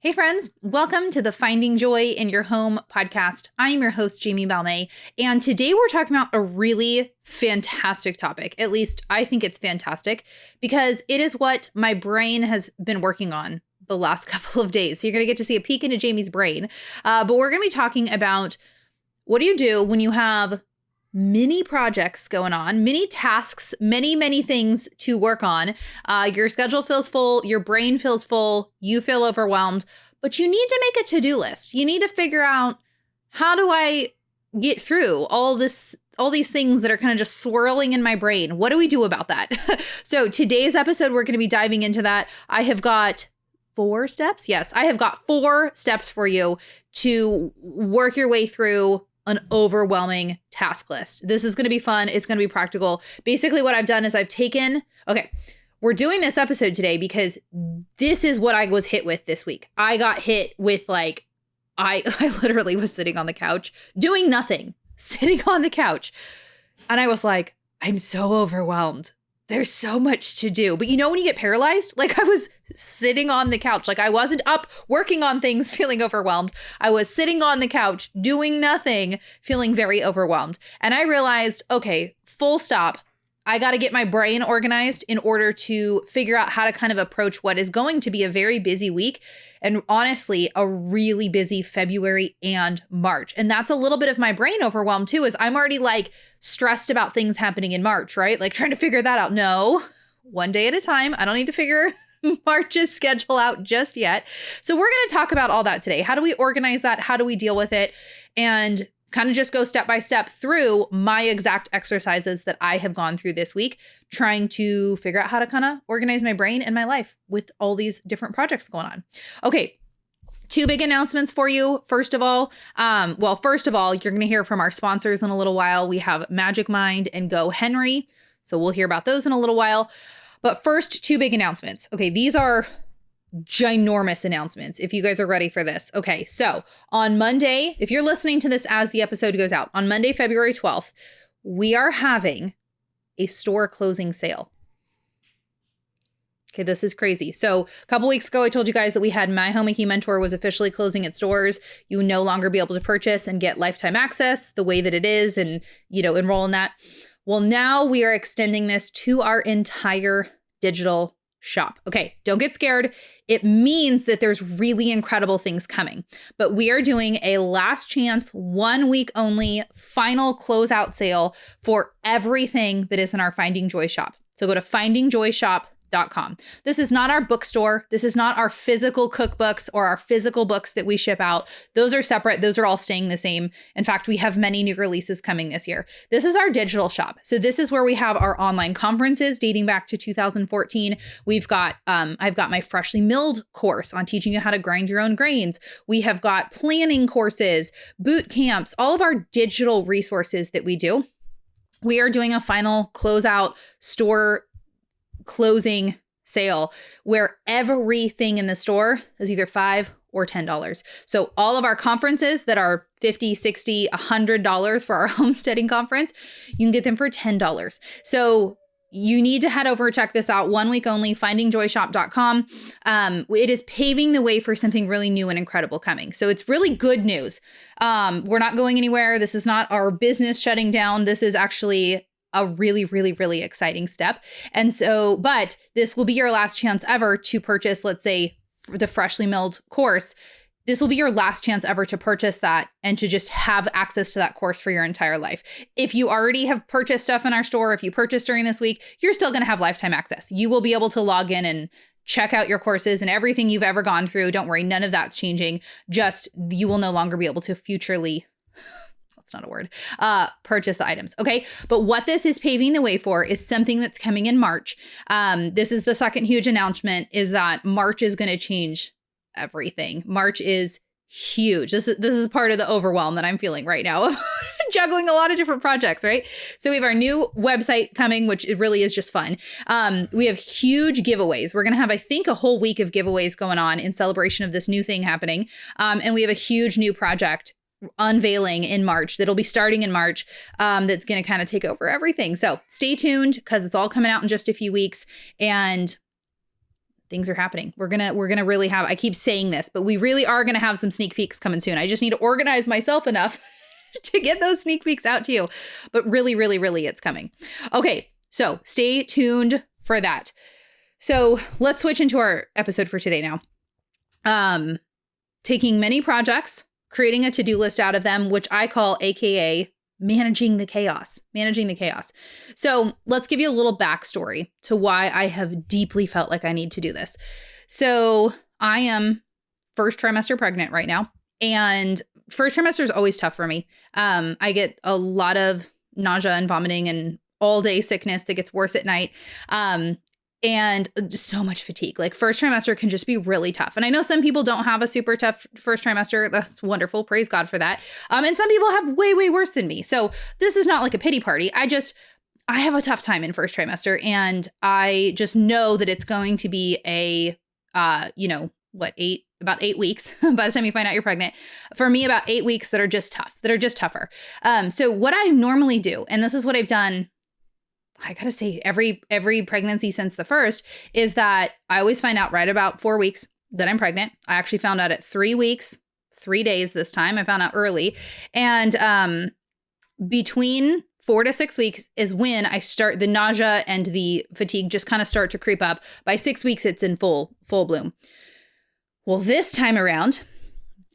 Hey friends, welcome to the Finding Joy in Your Home podcast. I'm your host, Jamie Balme, and today we're talking about a really fantastic topic. At least I think it's fantastic because it is what my brain has been working on the last couple of days. So you're going to get to see a peek into Jamie's brain, but we're going to be talking about what do you do when you have many projects going on, many tasks, many things to work on. Your schedule feels full, your brain feels full, you feel overwhelmed, but you need to make a to-do list. You need to figure out, how do I get through all these things that are kind of just swirling in my brain? What do we do about that? So today's episode, we're going to be diving into that. I have got 4 steps. Yes, I have got 4 steps for you to work your way through an overwhelming task list. This is going to be fun. It's going to be practical. Basically, what I've done is we're doing this episode today because this is what I was hit with this week. I got hit with I literally was sitting on the couch doing nothing, sitting on the couch. And I was like, I'm so overwhelmed. There's so much to do. But you know when you get paralyzed? Like I was sitting on the couch. Like I wasn't up working on things feeling overwhelmed. I was sitting on the couch doing nothing, feeling very overwhelmed. And I realized, okay, full stop. I got to get my brain organized in order to figure out how to kind of approach what is going to be a very busy week. And honestly, a really busy February and March. And that's a little bit of my brain overwhelmed too, is I'm already like stressed about things happening in March, right? Like trying to figure that out. No, one day at a time. I don't need to figure March's schedule out just yet. So we're going to talk about all that today. How do we organize that? How do we deal with it? And kind of just go step by step through my exact exercises that I have gone through this week, trying to figure out how to kind of organize my brain and my life with all these different projects going on. Okay. 2 big announcements for you. First of all, you're going to hear from our sponsors in a little while. We have Magic Mind and Go Henry. So we'll hear about those in a little while. But first, 2 big announcements. Okay. These are ginormous announcements if you guys are ready for this. Okay, so on Monday, if you're listening to this as the episode goes out, on Monday, February 12th, we are having a store closing sale. Okay, this is crazy. So a couple weeks ago, I told you guys that we had My Homemaking Mentor was officially closing its doors. You will no longer be able to purchase and get lifetime access the way that it is and, enroll in that. Well, now we are extending this to our entire digital shop. Okay, don't get scared. It means that there's really incredible things coming, but we are doing a last chance, 1 week only final closeout sale for everything that is in our Finding Joy shop. So go to findingjoyshop.com. This is not our bookstore. This is not our physical cookbooks or our physical books that we ship out. Those are separate. Those are all staying the same. In fact, we have many new releases coming this year. This is our digital shop. So this is where we have our online conferences dating back to 2014. We've got, I've got my freshly milled course on teaching you how to grind your own grains. We have got planning courses, boot camps, all of our digital resources that we do. We are doing a final closeout store closing sale where everything in the store is either $5 or $10. So all of our conferences that are $50, $60, $100 for our homesteading conference, you can get them for $10. So you need to head over, check this out. 1 week only, findingjoyshop.com. It is paving the way for something really new and incredible coming. So it's really good news. We're not going anywhere. This is not our business shutting down. This is actually a really exciting step. And so, but this will be your last chance ever to purchase, let's say, for the freshly milled course. This will be your last chance ever to purchase that and to just have access to that course for your entire life. If you already have purchased stuff in our store, if you purchased during this week, you're still going to have lifetime access. You will be able to log in and check out your courses and everything you've ever gone through. Don't worry, none of that's changing. Just you will no longer be able to futurely that's not a word, purchase the items. Okay. But what this is paving the way for is something that's coming in March. This is the second huge announcement, is that March is going to change everything. March is huge. This is part of the overwhelm that I'm feeling right now of juggling a lot of different projects, right? So we have our new website coming, which it really is just fun. We have huge giveaways. We're going to have, I think, a whole week of giveaways going on in celebration of this new thing happening. And we have a huge new project unveiling in March that'll be starting in March, that's going to kind of take over everything. So stay tuned because it's all coming out in just a few weeks. And things are happening. We're gonna really have, I keep saying this, but we really are gonna have some sneak peeks coming soon. I just need to organize myself enough to get those sneak peeks out to you. But really, really, really, it's coming. Okay, so stay tuned for that. So let's switch into our episode for today now. Taking many projects, creating a to-do list out of them, which I call AKA managing the chaos. So let's give you a little backstory to why I have deeply felt like I need to do this. So I am first trimester pregnant right now, and first trimester is always tough for me. I get a lot of nausea and vomiting and all day sickness that gets worse at night. And just so much fatigue. Like first trimester can just be really tough. And I know some people don't have a super tough first trimester. That's wonderful. Praise God for that. And some people have way, way worse than me. So this is not like a pity party. I have a tough time in first trimester. And I just know that it's going to be about 8 weeks by the time you find out you're pregnant. For me, about 8 weeks that are just tougher. So what I normally do, and this is what I've done, I gotta say, every pregnancy since the first, is that I always find out right about 4 weeks that I'm pregnant. I actually found out at 3 weeks, 3 days this time. I found out early. And between 4 to 6 weeks is when I start, the nausea and the fatigue just kind of start to creep up. By 6 weeks, it's in full bloom. Well, this time around,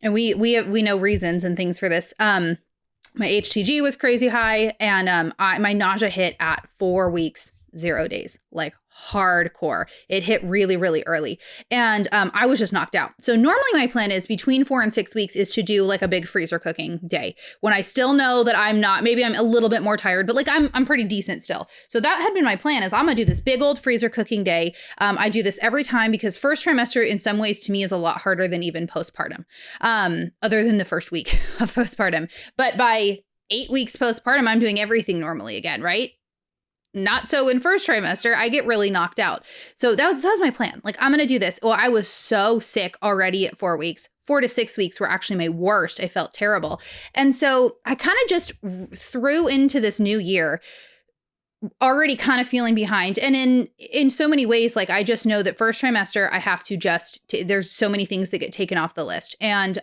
and we know reasons and things for this. My HTG was crazy high, and my nausea hit at 4 weeks, 0 days, like hardcore. It hit really, really early, and I was just knocked out. So normally my plan is between 4 and 6 weeks is to do like a big freezer cooking day when I still know that I'm not, maybe I'm a little bit more tired, but like I'm pretty decent still. So that had been my plan, is I'm gonna do this big old freezer cooking day. I do this every time because first trimester in some ways to me is a lot harder than even postpartum, other than the first week of postpartum. But by 8 weeks postpartum, I'm doing everything normally again, right? Not so in first trimester, I get really knocked out. So that was my plan. Like, I'm going to do this. Well, I was so sick already at 4 weeks. 4 to 6 weeks were actually my worst. I felt terrible. And so I kind of just threw into this new year already kind of feeling behind. And in so many ways, like I just know that first trimester, I have to there's so many things that get taken off the list. And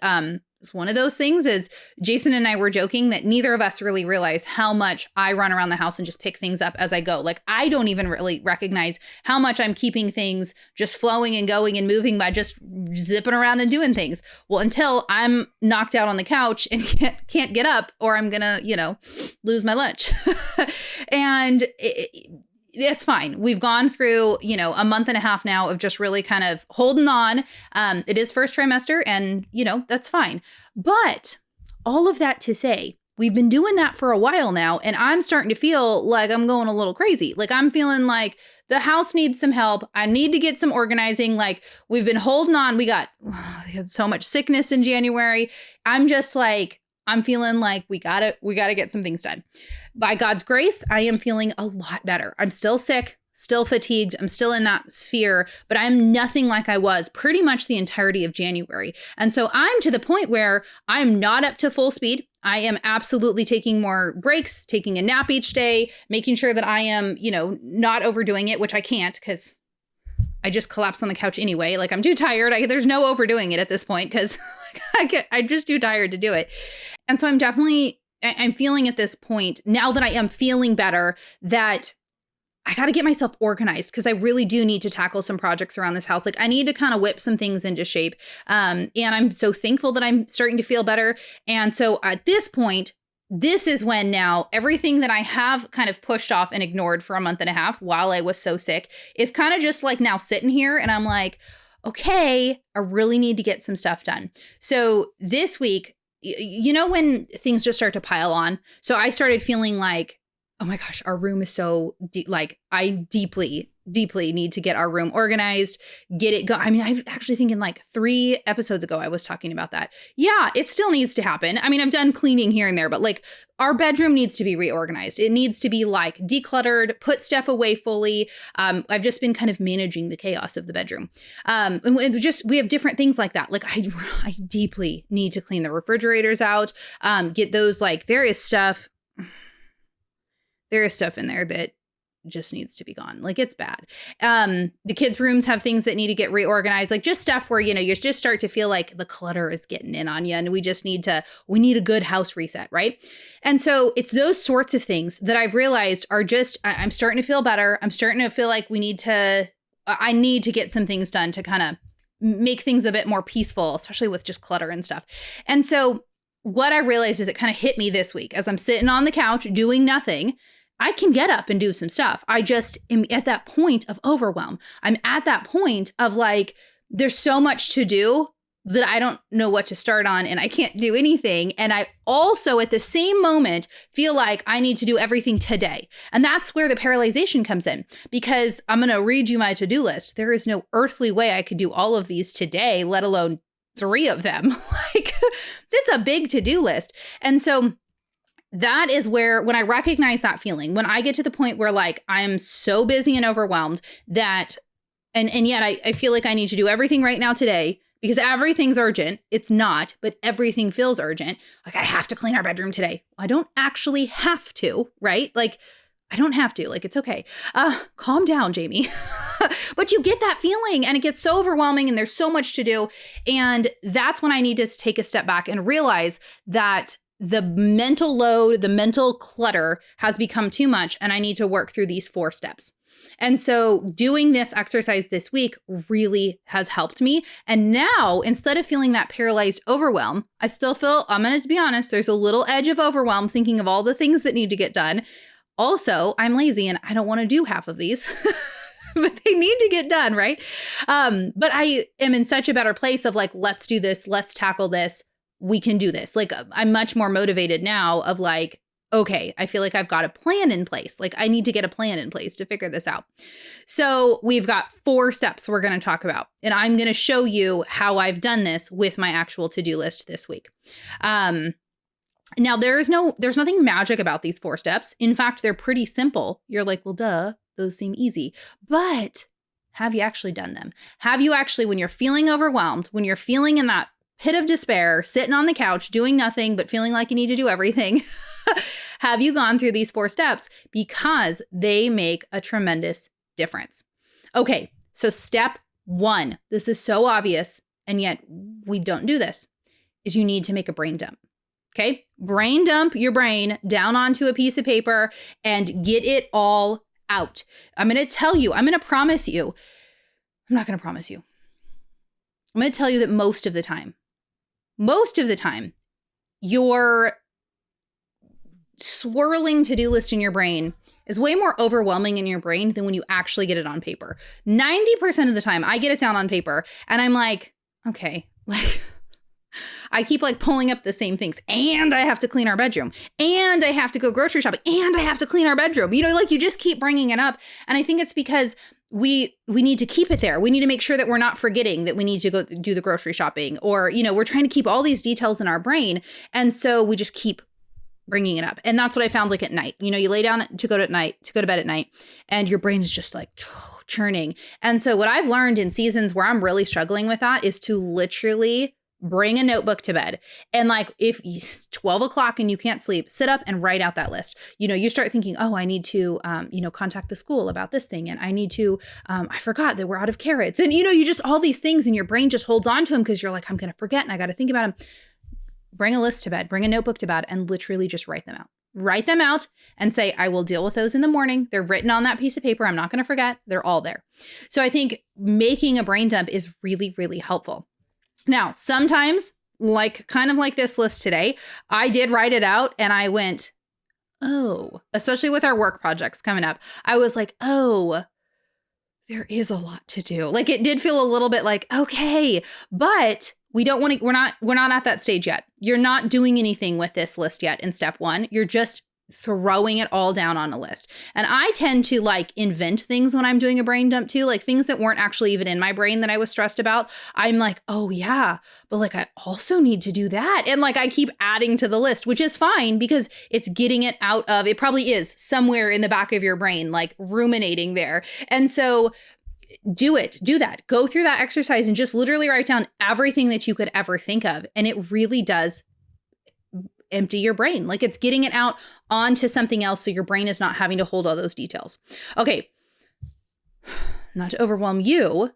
it's one of those things is Jason and I were joking that neither of us really realize how much I run around the house and just pick things up as I go. Like I don't even really recognize how much I'm keeping things just flowing and going and moving by just zipping around and doing things. Well, until I'm knocked out on the couch and can't get up, or I'm gonna, lose my lunch. And it's fine. We've gone through, a month and a half now of just really kind of holding on. It is first trimester and, that's fine. But all of that to say, we've been doing that for a while now, and I'm starting to feel like I'm going a little crazy. Like I'm feeling like the house needs some help. I need to get some organizing. Like we've been holding on. We had so much sickness in January. I'm just like, I'm feeling like we gotta get some things done. By God's grace, I am feeling a lot better. I'm still sick, still fatigued. I'm still in that sphere, but I'm nothing like I was pretty much the entirety of January. And so I'm to the point where I'm not up to full speed. I am absolutely taking more breaks, taking a nap each day, making sure that I am, not overdoing it, which I can't because I just collapse on the couch anyway. Like I'm too tired. There's no overdoing it at this point because I'm just too tired to do it. And so I'm feeling at this point, now that I am feeling better, that I got to get myself organized because I really do need to tackle some projects around this house. Like I need to kind of whip some things into shape. And I'm so thankful that I'm starting to feel better. And so at this point, this is when now everything that I have kind of pushed off and ignored for a month and a half while I was so sick is kind of just like now sitting here and I'm like, okay, I really need to get some stuff done. So this week, when things just start to pile on. So I started feeling like, oh my gosh, our room is so I deeply need to get our room organized, get it go. I mean, I'm actually thinking like 3 episodes ago, I was talking about that. Yeah, it still needs to happen. I mean, I've done cleaning here and there, but like our bedroom needs to be reorganized. It needs to be like decluttered, put stuff away fully. I've just been kind of managing the chaos of the bedroom. And we have different things like that. Like I deeply need to clean the refrigerators out, get those, like there is stuff in there that just needs to be gone. Like, it's bad. The kids' rooms have things that need to get reorganized, like just stuff where, you just start to feel like the clutter is getting in on you, and we need a good house reset, right? And so it's those sorts of things that I've realized are just, I'm starting to feel better. I'm starting to feel like I need to get some things done to kind of make things a bit more peaceful, especially with just clutter and stuff. And so what I realized is it kind of hit me this week as I'm sitting on the couch doing nothing. I can get up and do some stuff. I just am at that point of overwhelm. I'm at that point of like, there's so much to do that I don't know what to start on, and I can't do anything. And I also at the same moment feel like I need to do everything today. And that's where the paralyzation comes in, because I'm going to read you my to-do list. There is no earthly way I could do all of these today, let alone 3 of them. Like, it's a big to-do list. And so that is where, when I recognize that feeling, when I get to the point where like I'm so busy and overwhelmed that, and yet I feel like I need to do everything right now today because everything's urgent. It's not, but everything feels urgent. Like, I have to clean our bedroom today. I don't actually have to, right? Like, I don't have to, like, it's okay. Calm down, Jamie. But you get that feeling and it gets so overwhelming and there's so much to do. And that's when I need to take a step back and realize that the mental load, the mental clutter has become too much, and I need to work through these 4 steps. And so doing this exercise this week really has helped me. And now, instead of feeling that paralyzed overwhelm, I still feel, I'm going to be honest, there's a little edge of overwhelm thinking of all the things that need to get done. Also, I'm lazy and I don't want to do half of these. But they need to get done, right? But I am in such a better place of like, let's do this. Let's tackle this. We can do this. Like, I'm much more motivated now of like, okay, I feel like I've got a plan in place. Like, I need to get a plan in place to figure this out. So we've got 4 steps we're going to talk about, and I'm going to show you how I've done this with my actual to-do list this week. Now there's nothing magic about these 4 steps. In fact, they're pretty simple. You're like, well, duh, those seem easy, but have you actually done them? Have you actually, when you're feeling overwhelmed, when you're feeling in that pit of despair, sitting on the couch, doing nothing, but feeling like you need to do everything, have you gone through these 4 steps? Because they make a tremendous difference. Okay, so step 1, this is so obvious, and yet we don't do this, is you need to make a brain dump. Okay, brain dump your brain down onto a piece of paper and get it all out. I'm going to tell you, I'm not going to promise you. I'm going to tell you that most of the time, your swirling to-do list in your brain is way more overwhelming in your brain than when you actually get it on paper. 90% of the time I get it down on paper and I'm like, okay, like I keep like pulling up the same things, and I have to clean our bedroom, and I have to go grocery shopping, and I have to clean our bedroom. Like you just keep bringing it up. And I think it's because we need to keep it there. We need to make sure that we're not forgetting that we need to go do the grocery shopping, or, we're trying to keep all these details in our brain. And so we just keep bringing it up. And that's what I found like at night. You lay down to go to bed at night, and your brain is just like churning. And so what I've learned in seasons where I'm really struggling with that is to literally bring a notebook to bed. And like, if it's 12 o'clock and you can't sleep, sit up and write out that list. You start thinking, oh, I need to, contact the school about this thing. And I need to, I forgot that we're out of carrots. And, you just all these things, and your brain just holds on to them because you're like, I'm going to forget and I got to think about them. Bring a list to bed, bring a notebook to bed, and literally just write them out. Write them out and say, I will deal with those in the morning. They're written on that piece of paper. I'm not going to forget. They're all there. So I think making a brain dump is really, really helpful. Now, sometimes, kind of like this list today, I did write it out and I went, oh, especially with our work projects coming up, I was like, oh, there is a lot to do. Like, it did feel a little bit like, okay, but we're not at that stage yet. You're not doing anything with this list yet in step 1. You're just throwing it all down on a list. And I tend to invent things when I'm doing a brain dump too, like things that weren't actually even in my brain that I was stressed about. I'm like, oh yeah, but I also need to do that. And I keep adding to the list, which is fine because it's getting it out of, it probably is somewhere in the back of your brain, ruminating there. And so do that. Go through that exercise and just literally write down everything that you could ever think of. And it really does empty your brain. Like it's getting it out onto something else so your brain is not having to hold all those details. Okay. Not to overwhelm you.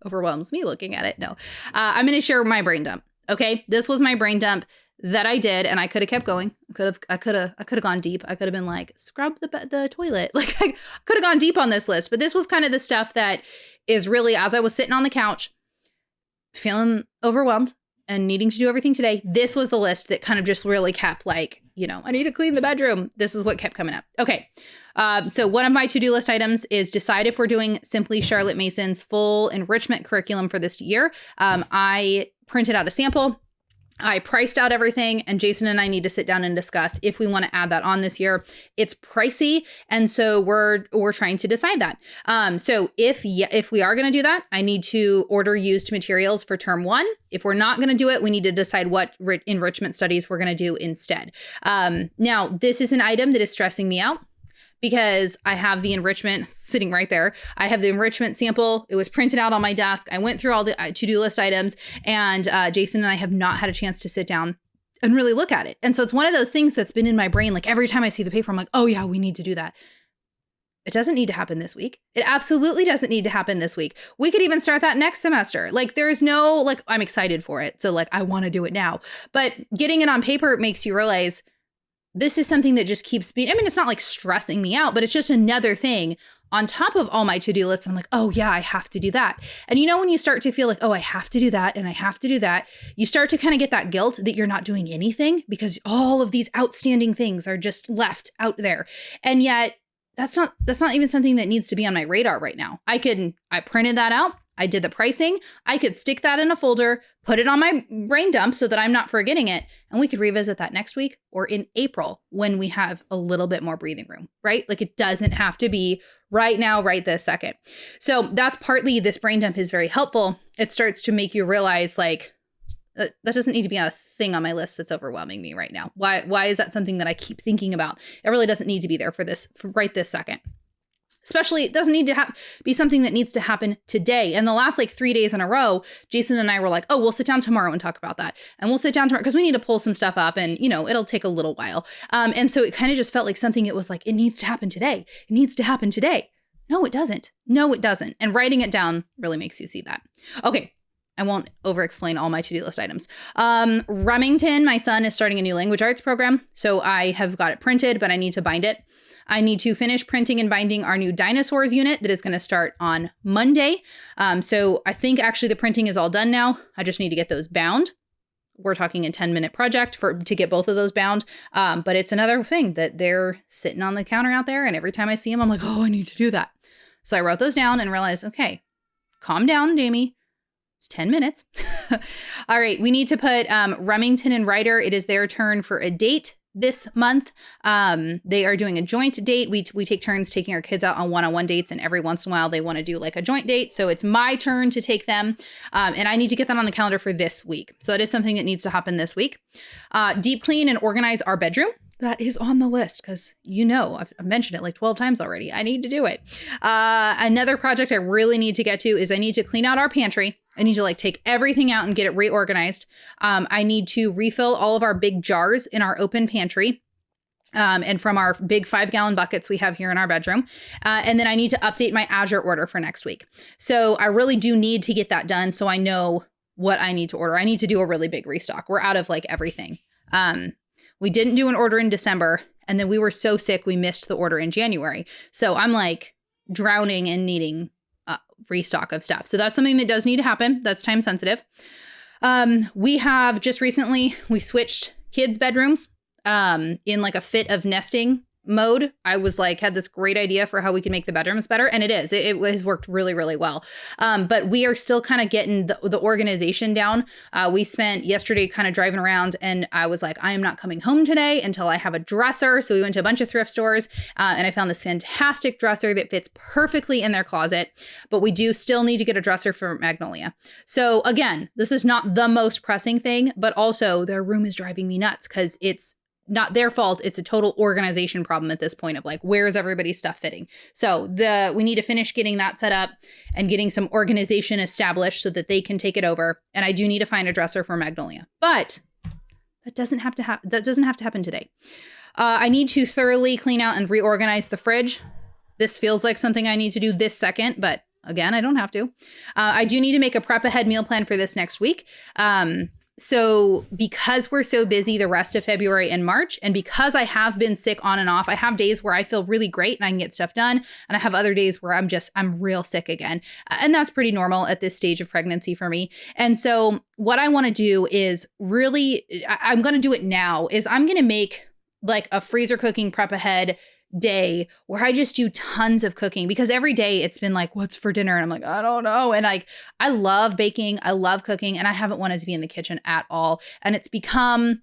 Overwhelms me looking at it. No, I'm going to share my brain dump. Okay. This was my brain dump that I did, and I could have kept going. I could have gone deep. I could have been like, scrub the toilet. Like I could have gone deep on this list, but this was kind of the stuff that is really, as I was sitting on the couch, feeling overwhelmed and needing to do everything today. This was the list that kind of just really kept like, I need to clean the bedroom. This is what kept coming up. Okay. So one of my to-do list items is decide if we're doing Simply Charlotte Mason's full enrichment curriculum for this year. I printed out a sample. I priced out everything, and Jason and I need to sit down and discuss if we want to add that on this year. It's pricey, and so we're trying to decide that. So if we are going to do that, I need to order used materials for term 1. If we're not going to do it, we need to decide what enrichment studies we're going to do instead. Now, this is an item that is stressing me out, because I have the enrichment sitting right there. I have the enrichment sample. It was printed out on my desk. I went through all the to-do list items, and Jason and I have not had a chance to sit down and really look at it. And so it's one of those things that's been in my brain. Like every time I see the paper, I'm like, oh yeah, we need to do that. It doesn't need to happen this week. It absolutely doesn't need to happen this week. We could even start that next semester. Like there's no, like, I'm excited for it. So like, I want to do it now, but getting it on paper makes you realize this is something that just keeps being, it's not like stressing me out, but it's just another thing on top of all my to-do lists. I'm like, oh yeah, I have to do that. And when you start to feel like, oh, I have to do that and I have to do that, you start to kind of get that guilt that you're not doing anything because all of these outstanding things are just left out there. And yet that's not even something that needs to be on my radar right now. I printed that out. I did the pricing. I could stick that in a folder, put it on my brain dump so that I'm not forgetting it. And we could revisit that next week or in April when we have a little bit more breathing room, right? Like it doesn't have to be right now, right this second. So that's partly this brain dump is very helpful. It starts to make you realize like, that doesn't need to be a thing on my list that's overwhelming me right now. Why is that something that I keep thinking about? It really doesn't need to be there for right this second. Especially, it doesn't need to be something that needs to happen today. And the last 3 days in a row, Jason and I were like, oh, we'll sit down tomorrow and talk about that. And we'll sit down tomorrow because we need to pull some stuff up and, it'll take a little while. And so it kind of just felt like something it was like, it needs to happen today. It needs to happen today. No, it doesn't. No, it doesn't. And writing it down really makes you see that. Okay. I won't over-explain all my to-do list items. Remington, my son, is starting a new language arts program. So I have got it printed, but I need to bind it. I need to finish printing and binding our new dinosaurs unit that is going to start on Monday. So I think actually the printing is all done now. I just need to get those bound. We're talking a 10-minute project to get both of those bound. But it's another thing that they're sitting on the counter out there. And every time I see them, I'm like, oh, I need to do that. So I wrote those down and realized, okay, calm down, Jamie. It's 10 minutes. All right. We need to put Remington and Ryder. It is their turn for a date this month. They are doing a joint date. We take turns taking our kids out on one-on-one dates, and every once in a while they want to do like a joint date. So it's my turn to take them. And I need to get that on the calendar for this week. So it is something that needs to happen this week. Deep clean and organize our bedroom. That is on the list because, I've mentioned it like 12 times already. I need to do it. Another project I really need to get to is I need to clean out our pantry. I need to take everything out and get it reorganized. I need to refill all of our big jars in our open pantry. And from our big 5-gallon buckets we have here in our bedroom. And then I need to update my Azure order for next week. So I really do need to get that done so I know what I need to order. I need to do a really big restock. We're out of everything. We didn't do an order in December, and then we were so sick we missed the order in January. So I'm drowning and needing restock of stuff. So that's something that does need to happen. That's time sensitive. We have just recently, we switched kids' bedrooms in a fit of nesting mode. I was had this great idea for how we can make the bedrooms better. And it is. It has worked really, really well. But we are still kind of getting the organization down. We spent yesterday kind of driving around, and I was like, I am not coming home today until I have a dresser. So we went to a bunch of thrift stores and I found this fantastic dresser that fits perfectly in their closet. But we do still need to get a dresser for Magnolia. So again, this is not the most pressing thing, but also their room is driving me nuts because it's not their fault. It's a total organization problem at this point of where is everybody's stuff fitting? So we need to finish getting that set up and getting some organization established so that they can take it over. And I do need to find a dresser for Magnolia. But That doesn't have to happen today. I need to thoroughly clean out and reorganize the fridge. This feels like something I need to do this second, but again, I don't have to. I do need to make a prep ahead meal plan for this next week. So because we're so busy the rest of February and March, and because I have been sick on and off, I have days where I feel really great and I can get stuff done. And I have other days where I'm real sick again. And that's pretty normal at this stage of pregnancy for me. And so what I want to do is I'm going to do it now, is I'm going to make like a freezer cooking prep ahead day where I just do tons of cooking, because every day it's been like, what's for dinner? And I'm like, I don't know. And like, I love baking, I love cooking, and I haven't wanted to be in the kitchen at all. And it's become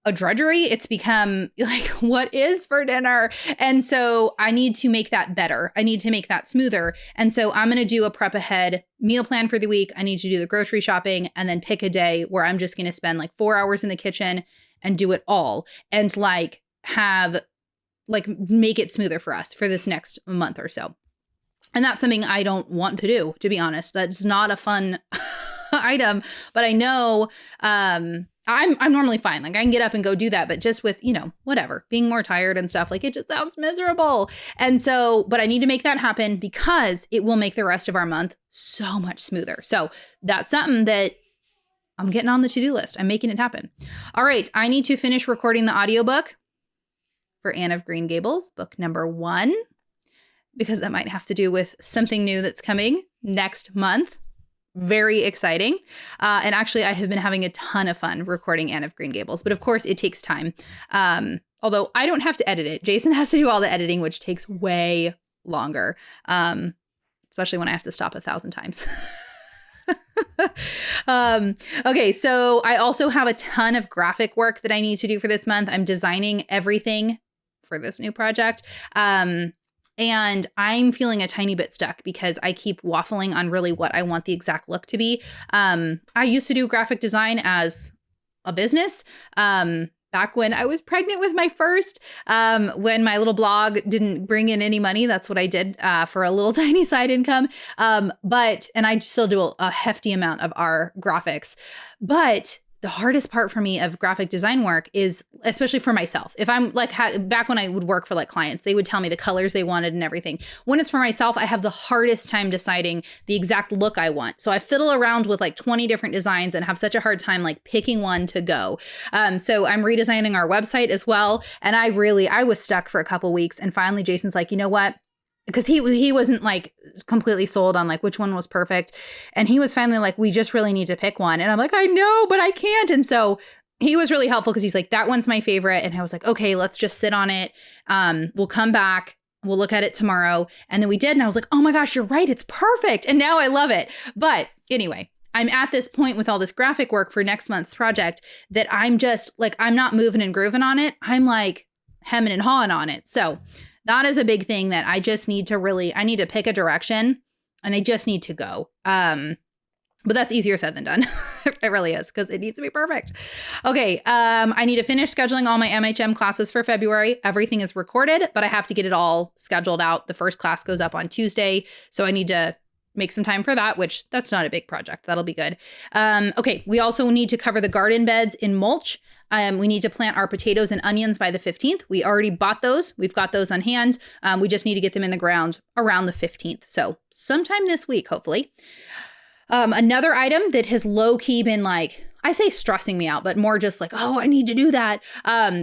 a drudgery. It's become like, what is for dinner? And so I need to make that better. I need to make that smoother. And so I'm going to do a prep ahead meal plan for the week. I need to do the grocery shopping and then pick a day where I'm just going to spend like 4 hours in the kitchen and do it all, and make it smoother for us for this next month or so. And that's something I don't want to do, to be honest. That's not a fun item, but I know I'm normally fine. Like I can get up and go do that, but just with, whatever, being more tired and stuff, like it just sounds miserable. And so, but I need to make that happen because it will make the rest of our month so much smoother. So that's something that I'm getting on the to-do list. I'm making it happen. All right. I need to finish recording the audiobook for Anne of Green Gables, book number 1, because that might have to do with something new that's coming next month. Very exciting. And actually, I have been having a ton of fun recording Anne of Green Gables, but of course it takes time. Although I don't have to edit it. Jason has to do all the editing, which takes way longer, especially when I have to stop 1,000 times. Okay, so I also have a ton of graphic work that I need to do for this month. I'm designing everything for this new project. And I'm feeling a tiny bit stuck because I keep waffling on really what I want the exact look to be. I used to do graphic design as a business. Back when I was pregnant with my first, when my little blog didn't bring in any money, that's what I did for a little tiny side income. And I still do a hefty amount of our graphics. But the hardest part for me of graphic design work is, especially for myself, if I'm like, back when I would work for like clients, they would tell me the colors they wanted and everything. When it's for myself, I have the hardest time deciding the exact look I want. So I fiddle around with like 20 different designs and have such a hard time like picking one to go. So I'm redesigning our website as well. And I was stuck for a couple weeks. And finally, Jason's like, you know what? Because he wasn't like completely sold on like which one was perfect. And he was finally like, we just really need to pick one. And I'm like, I know, but I can't. And so he was really helpful because he's like, that one's my favorite. And I was like, okay, let's just sit on it. We'll come back. We'll look at it tomorrow. And then we did. And I was like, oh my gosh, you're right. It's perfect. And now I love it. But anyway, I'm at this point with all this graphic work for next month's project that I'm just like, I'm not moving and grooving on it. I'm like hemming and hawing on it. So that is a big thing that I just need to I need to pick a direction and I just need to go. But that's easier said than done. It really is, because it needs to be perfect. Okay. I need to finish scheduling all my MHM classes for February. Everything is recorded, but I have to get it all scheduled out. The first class goes up on Tuesday. So I need to make some time for that, which that's not a big project. That'll be good. Okay. We also need to cover the garden beds in mulch. We need to plant our potatoes and onions by the 15th. We already bought those. We've got those on hand. We just need to get them in the ground around the 15th. So sometime this week, hopefully. Another item that has low-key been like, I say stressing me out, but more just like, oh, I need to do that,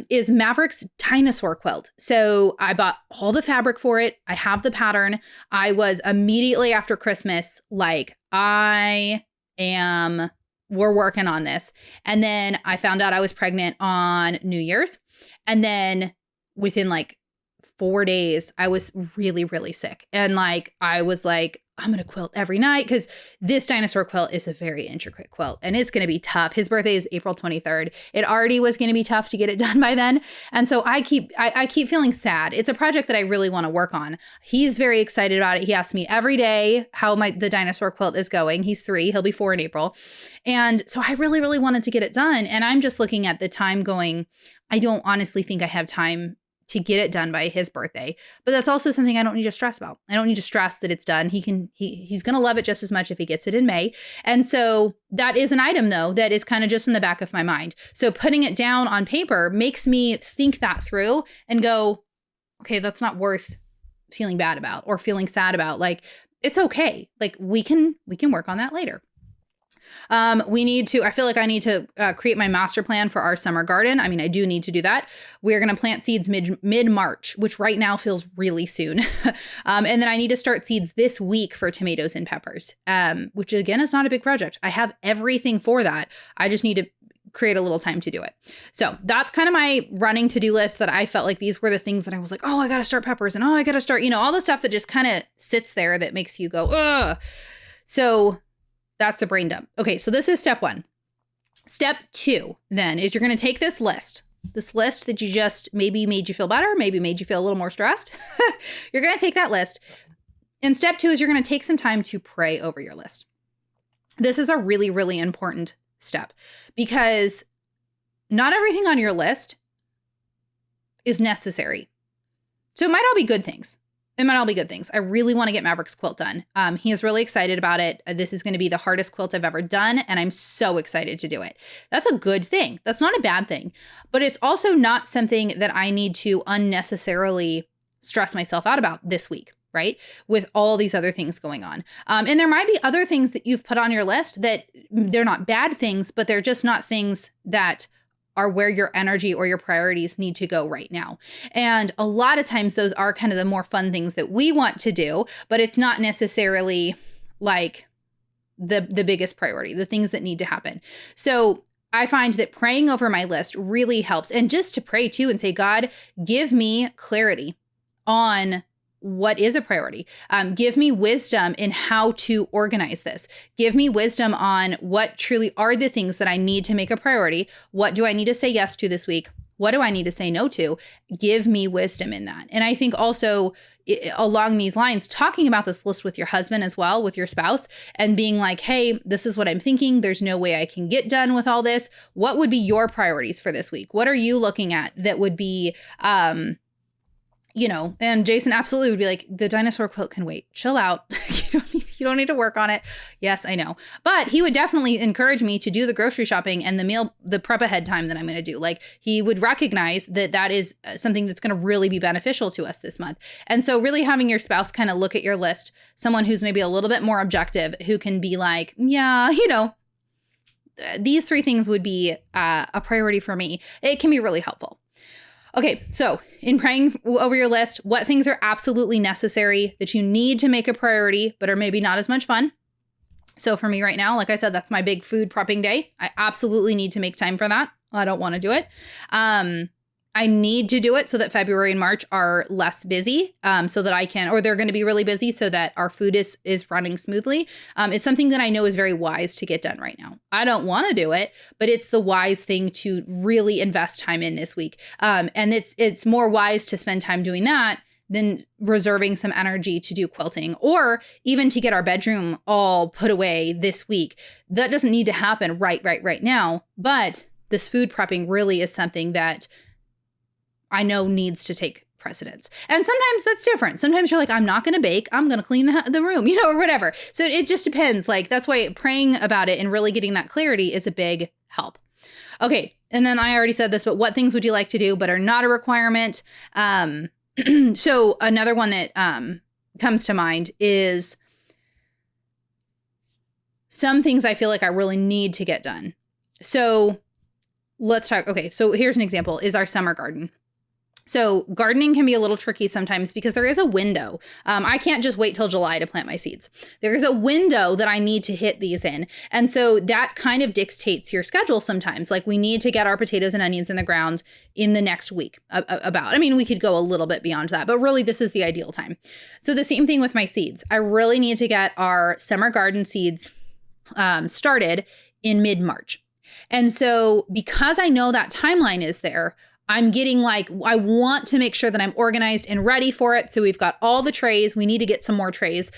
is Maverick's dinosaur quilt. So I bought all the fabric for it. I have the pattern. I was immediately after Christmas, like, we're working on this. And then I found out I was pregnant on New Year's. And then within like 4 days, I was really, really sick. And like, I was like, I'm going to quilt every night, because this dinosaur quilt is a very intricate quilt and it's going to be tough. His birthday is April 23rd. It already was going to be tough to get it done by then. And so I keep feeling sad. It's a project that I really want to work on. He's very excited about it. He asks me every day how the dinosaur quilt is going. He's 3, he'll be 4 in April. And so I really, really wanted to get it done. And I'm just looking at the time going, I don't honestly think I have time to get it done by his birthday. But that's also something I don't need to stress about. I don't need to stress that it's done. He's going to love it just as much if he gets it in May. And so that is an item, though, that is kind of just in the back of my mind. So putting it down on paper makes me think that through and go, okay, that's not worth feeling bad about or feeling sad about. Like, it's okay. Like, we can work on that later. I feel like I need to create my master plan for our summer garden. I mean, I do need to do that. We're going to plant seeds mid-March, which right now feels really soon. And then I need to start seeds this week for tomatoes and peppers, which again is not a big project. I have everything for that. I just need to create a little time to do it. So that's kind of my running to-do list that I felt like these were the things that I was like, oh, I got to start peppers and oh, I got to start, all the stuff that just kind of sits there that makes you go, ugh. So that's the brain dump. Okay, so this is step 1. Step 2 then is you're going to take this list that you just maybe made you feel better, maybe made you feel a little more stressed. You're going to take that list. And step 2 is you're going to take some time to pray over your list. This is a really, really important step because not everything on your list is necessary. So it might all be good things. I really want to get Maverick's quilt done. He is really excited about it. This is going to be the hardest quilt I've ever done, and I'm so excited to do it. That's a good thing. That's not a bad thing. But it's also not something that I need to unnecessarily stress myself out about this week, right? With all these other things going on. And there might be other things that you've put on your list that they're not bad things, but they're just not things that are where your energy or your priorities need to go right now. And a lot of times those are kind of the more fun things that we want to do, but it's not necessarily like the biggest priority, the things that need to happen. So I find that praying over my list really helps. And just to pray too and say, God, give me clarity on what is a priority. Give me wisdom in how to organize this. Give me wisdom on what truly are the things that I need to make a priority. What do I need to say yes to this week? What do I need to say no to? Give me wisdom in that. And I think also along these lines, talking about this list with your husband as well, with your spouse, and being like, hey, this is what I'm thinking. There's no way I can get done with all this. What would be your priorities for this week? What are you looking at that would be, and Jason absolutely would be like, the dinosaur quilt can wait. Chill out. You don't need to work on it. Yes, I know. But he would definitely encourage me to do the grocery shopping and the prep ahead time that I'm going to do. Like, he would recognize that is something that's going to really be beneficial to us this month. And so really having your spouse kind of look at your list, someone who's maybe a little bit more objective, who can be like, yeah, these 3 things would be a priority for me. It can be really helpful. Okay, so in praying over your list, what things are absolutely necessary that you need to make a priority, but are maybe not as much fun? So for me right now, like I said, that's my big food prepping day. I absolutely need to make time for that. I don't want to do it. I need to do it so that February and March are less busy, so that I can, or they're going to be really busy so that our food is running smoothly. It's something that I know is very wise to get done right now. I don't want to do it, but it's the wise thing to really invest time in this week. And it's more wise to spend time doing that than reserving some energy to do quilting, or even to get our bedroom all put away this week. That doesn't need to happen right now. But this food prepping really is something that I know needs to take precedence. And sometimes that's different. Sometimes you're like, I'm not going to bake. I'm going to clean the room, or whatever. So it just depends. Like, that's why praying about it and really getting that clarity is a big help. Okay. And then I already said this, but what things would you like to do but are not a requirement? So another one that comes to mind is some things I feel like I really need to get done. So let's talk. Okay. So here's an example is our summer garden. So gardening can be a little tricky sometimes because there is a window. I can't just wait till July to plant my seeds. There is a window that I need to hit these in. And so that kind of dictates your schedule sometimes. Like, we need to get our potatoes and onions in the ground in the next week we could go a little bit beyond that, but really this is the ideal time. So the same thing with my seeds. I really need to get our summer garden seeds started in mid-March. And so because I know that timeline is there, I'm getting like, I want to make sure that I'm organized and ready for it. So we've got all the trays. We need to get some more trays.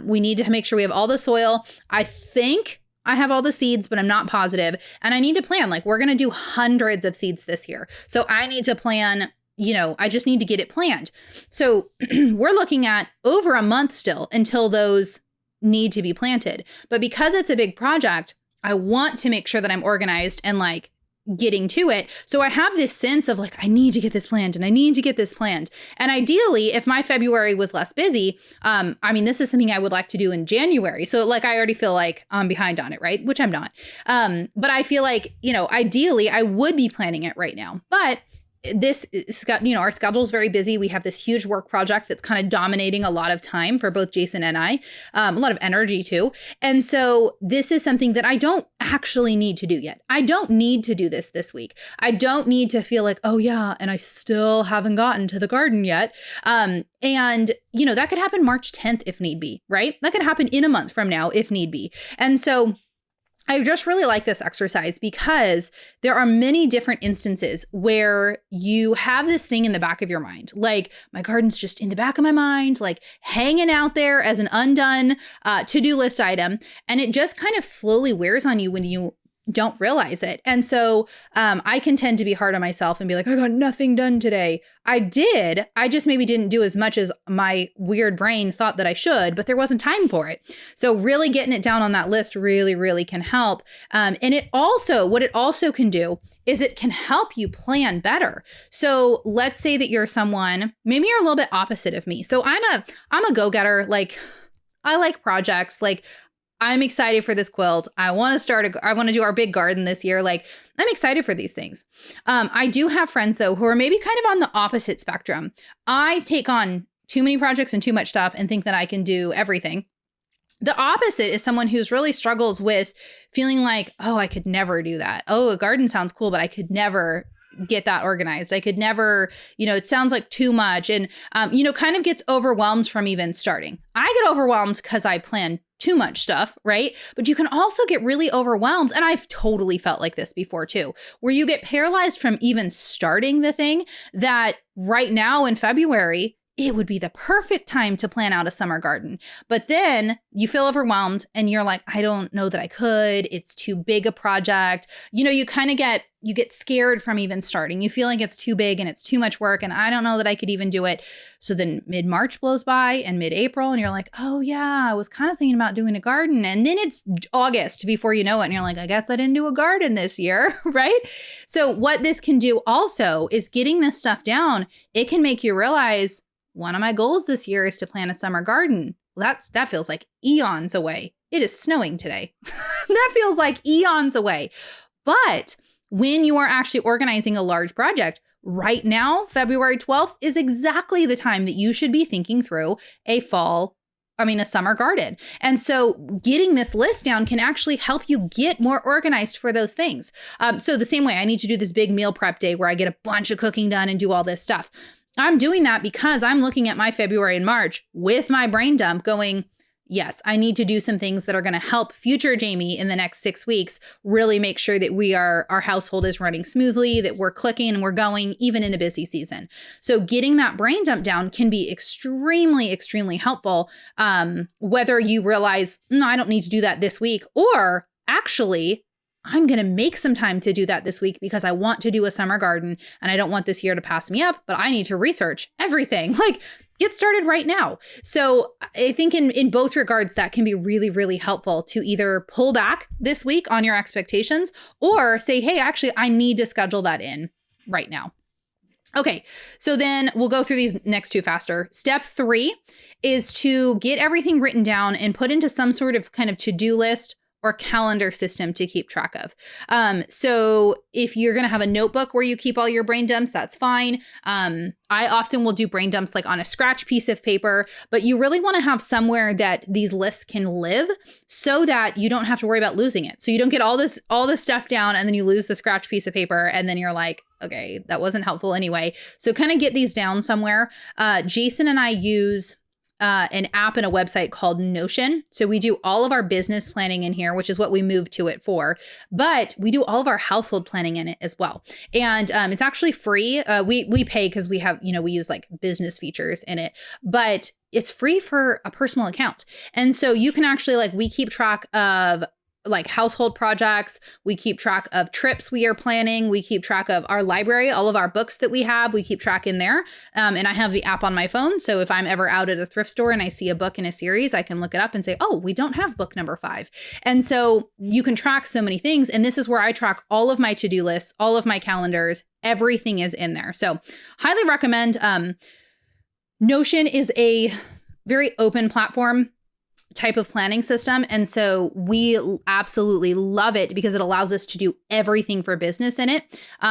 We need to make sure we have all the soil. I think I have all the seeds, but I'm not positive. And I need to plan, like, we're going to do hundreds of seeds this year. So I need to plan I just need to get it planned. So we're looking at over a month still until those need to be planted. But because it's a big project, I want to make sure that I'm organized and like getting to it. So I have this sense of like, I need to get this planned and I need to get this planned. And ideally, if my February was less busy, this is something I would like to do in January. So like, I already feel like I'm behind on it, right? Which I'm not. But I feel like, ideally I would be planning it right now. But this is, our schedule is very busy. We have this huge work project that's kind of dominating a lot of time for both Jason and I, a lot of energy too. And so this is something that I don't actually need to do yet. I don't need to do this week. I don't need to feel like, oh yeah, and I still haven't gotten to the garden yet. And that could happen March 10th if need be, right? That could happen in a month from now if need be. And so I just really like this exercise because there are many different instances where you have this thing in the back of your mind, like my garden's just in the back of my mind, like hanging out there as an undone to-do list item. And it just kind of slowly wears on you when you don't realize it. And so I can tend to be hard on myself and be like, I got nothing done today. I did. I just maybe didn't do as much as my weird brain thought that I should, but there wasn't time for it. So really getting it down on that list really, really can help. And what it also can do is it can help you plan better. So let's say that you're someone, maybe you're a little bit opposite of me. So I'm a go-getter. Like I like projects. Like I'm excited for this quilt. I want to do our big garden this year. Like I'm excited for these things. I do have friends though, who are maybe kind of on the opposite spectrum. I take on too many projects and too much stuff and think that I can do everything. The opposite is someone who's really struggles with feeling like, oh, I could never do that. Oh, a garden sounds cool, but I could never get that organized. I could never, it sounds like too much and, kind of gets overwhelmed from even starting. I get overwhelmed because I plan too much stuff, right? But you can also get really overwhelmed. And I've totally felt like this before too, where you get paralyzed from even starting the thing that right now in February, it would be the perfect time to plan out a summer garden. But then you feel overwhelmed and you're like, I don't know that I could. It's too big a project. You kind of get scared from even starting. You feel like it's too big and it's too much work and I don't know that I could even do it. So then mid-March blows by and mid-April and you're like, oh yeah, I was kind of thinking about doing a garden. And then it's August before you know it. And you're like, I guess I didn't do a garden this year, right? So what this can do also is getting this stuff down. It can make you realize one of my goals this year is to plant a summer garden. Well, that feels like eons away. It is snowing today. That feels like eons away. But when you are actually organizing a large project, right now, February 12th is exactly the time that you should be thinking through a summer garden. And so getting this list down can actually help you get more organized for those things. So the same way I need to do this big meal prep day where I get a bunch of cooking done and do all this stuff. I'm doing that because I'm looking at my February and March with my brain dump going, yes, I need to do some things that are going to help future Jamie in the next 6 weeks really make sure that our household is running smoothly, that we're clicking and we're going even in a busy season. So getting that brain dump down can be extremely, extremely helpful, whether you realize, no, I don't need to do that this week, or actually, I'm going to make some time to do that this week because I want to do a summer garden and I don't want this year to pass me up, but I need to research everything. Like, get started right now. So I think in both regards, that can be really, really helpful to either pull back this week on your expectations or say, hey, actually, I need to schedule that in right now. Okay, so then we'll go through these next two faster. Step 3 is to get everything written down and put into some sort of kind of to-do list or calendar system to keep track of. So if you're going to have a notebook where you keep all your brain dumps, that's fine. I often will do brain dumps like on a scratch piece of paper, but you really want to have somewhere that these lists can live so that you don't have to worry about losing it. So you don't get all this stuff down and then you lose the scratch piece of paper and then you're like, okay, that wasn't helpful anyway. So kind of get these down somewhere. Jason and I use an app and a website called Notion. So we do all of our business planning in here, which is what we moved to it for. But we do all of our household planning in it as well. And it's actually free. We pay because we have, we use like business features in it, but it's free for a personal account. And so you can actually we keep track of like household projects. We keep track of trips we are planning. We keep track of our library, all of our books that we have. We keep track in there. And I have the app on my phone. So if I'm ever out at a thrift store and I see a book in a series, I can look it up and say, oh, we don't have book number 5. And so you can track so many things. And this is where I track all of my to-do lists, all of my calendars. Everything is in there. So highly recommend. Notion is a very open platform type of planning system. And so we absolutely love it because it allows us to do everything for business in it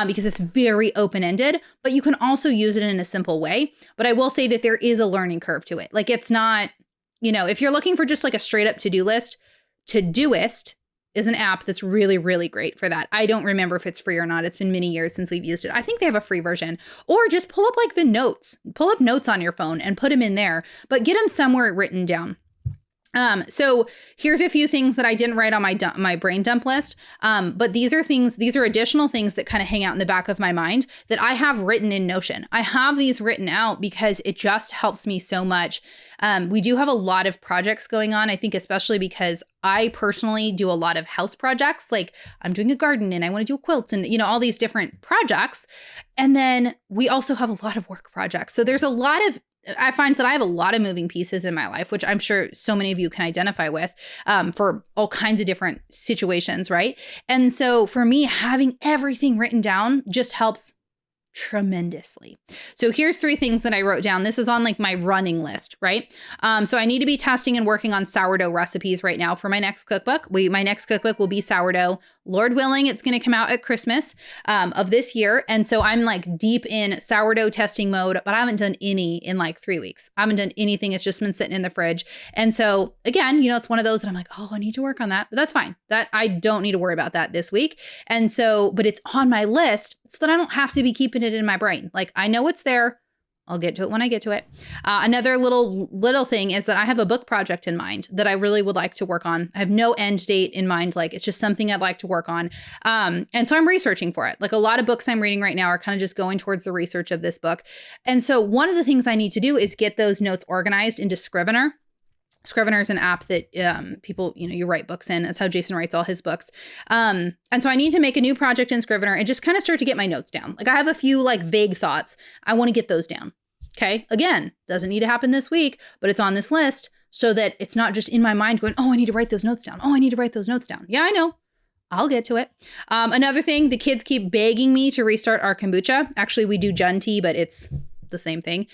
because it's very open-ended, but you can also use it in a simple way. But I will say that there is a learning curve to it. Like it's not, if you're looking for just like a straight up to-do list, Todoist is an app that's really, really great for that. I don't remember if it's free or not. It's been many years since we've used it. I think they have a free version. Or just pull up like the notes. Pull up notes on your phone and put them in there, but get them somewhere written down. So here's a few things that I didn't write on my brain dump list. But these are additional things that kind of hang out in the back of my mind that I have written in Notion. I have these written out because it just helps me so much. We do have a lot of projects going on. I think especially because I personally do a lot of house projects. Like I'm doing a garden and I want to do a quilt and, all these different projects. And then we also have a lot of work projects. So there's I find that I have a lot of moving pieces in my life, which I'm sure so many of you can identify with for all kinds of different situations, right? And so for me, having everything written down just helps tremendously. So here's 3 things that I wrote down. This is on like my running list, right? So I need to be testing and working on sourdough recipes right now for my next cookbook. My next cookbook will be sourdough. Lord willing, it's going to come out at Christmas of this year. And so I'm like deep in sourdough testing mode, but I haven't done any in like 3 weeks. I haven't done anything. It's just been sitting in the fridge. And so again, it's one of those that I'm like, oh, I need to work on that, but that's fine. That I don't need to worry about that this week. And so, but it's on my list so that I don't have to be keeping it in my brain. Like I know it's there. I'll get to it when I get to it. Another little thing is that I have a book project in mind that I really would like to work on. I have no end date in mind. Like it's just something I'd like to work on. And so I'm researching for it. Like a lot of books I'm reading right now are kind of just going towards the research of this book. And so one of the things I need to do is get those notes organized into Scrivener. Scrivener is an app that people, you write books in. That's how Jason writes all his books. And so I need to make a new project in Scrivener and just kind of start to get my notes down. Like I have a few like vague thoughts. I want to get those down. Okay. Again, doesn't need to happen this week, but it's on this list so that it's not just in my mind going, oh, I need to write those notes down. Oh, I need to write those notes down. Yeah, I know. I'll get to it. Another thing, the kids keep begging me to restart our kombucha. Actually, we do Jun tea, but it's the same thing.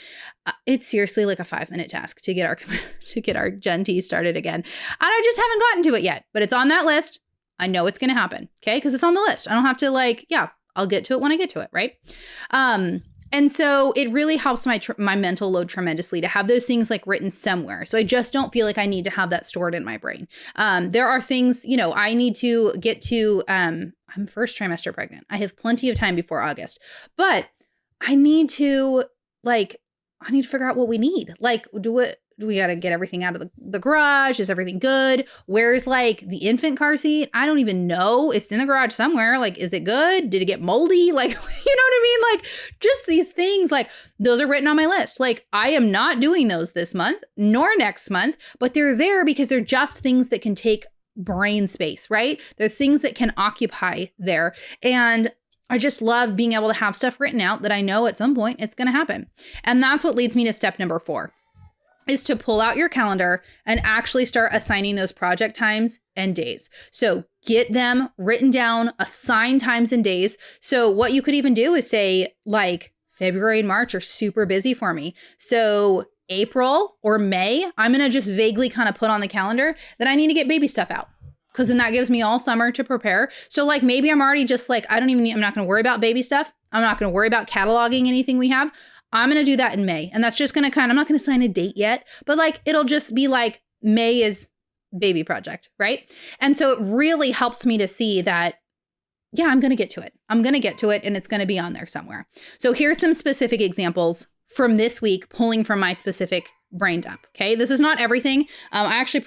It's seriously like a 5-minute task to get our Jun tea started again. And I just haven't gotten to it yet, but it's on that list. I know it's going to happen. Okay. Cause it's on the list. I don't have to I'll get to it when I get to it. Right. And so it really helps my mental load tremendously to have those things like written somewhere. So I just don't feel like I need to have that stored in my brain. There are things, I need to get to, I'm first trimester pregnant. I have plenty of time before August, but I need to figure out what we need. Like, do we got to get everything out of the garage? Is everything good? Where's like the infant car seat? I don't even know. It's in the garage somewhere. Like, is it good? Did it get moldy? Like, you know what I mean? Like just these things, like those are written on my list. Like I am not doing those this month nor next month, but they're there because they're just things that can take brain space, right? They're things that can occupy there. And I just love being able to have stuff written out that I know at some point it's going to happen. And that's what leads me to step number 4. Is to pull out your calendar and actually start assigning those project times and days. So get them written down, assign times and days. So what you could even do is say like February and March are super busy for me. So April or May, I'm going to just vaguely kind of put on the calendar that I need to get baby stuff out. Because then that gives me all summer to prepare. So like maybe I'm already just like, I'm not going to worry about baby stuff. I'm not going to worry about cataloging anything we have. I'm going to do that in May. And that's just going to I'm not going to sign a date yet, but like, it'll just be like May is baby project, right? And so it really helps me to see that, yeah, I'm going to get to it. I'm going to get to it and it's going to be on there somewhere. So here's some specific examples from this week, pulling from my specific brain dump. Okay. This is not everything. I actually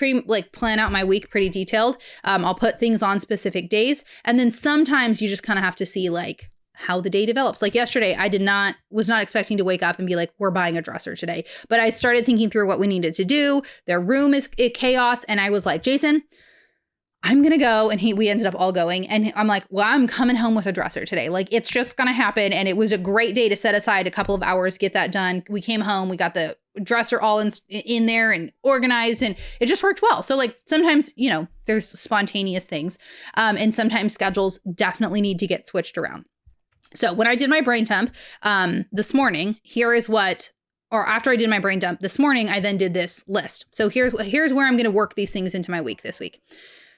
plan out my week pretty detailed. I'll put things on specific days. And then sometimes you just kind of have to see like how the day develops. Like yesterday, I was not expecting to wake up and be like, we're buying a dresser today. But I started thinking through what we needed to do. Their room is chaos. And I was like, Jason, I'm going to go. And we ended up all going. And I'm like, well, I'm coming home with a dresser today. Like, it's just going to happen. And it was a great day to set aside a couple of hours, get that done. We came home, we got the dresser all in there and organized, and it just worked well. So like sometimes, there's spontaneous things. And sometimes schedules definitely need to get switched around. So when I did my brain dump this morning, after I did my brain dump this morning, I then did this list. So here's where I'm going to work these things into my week this week.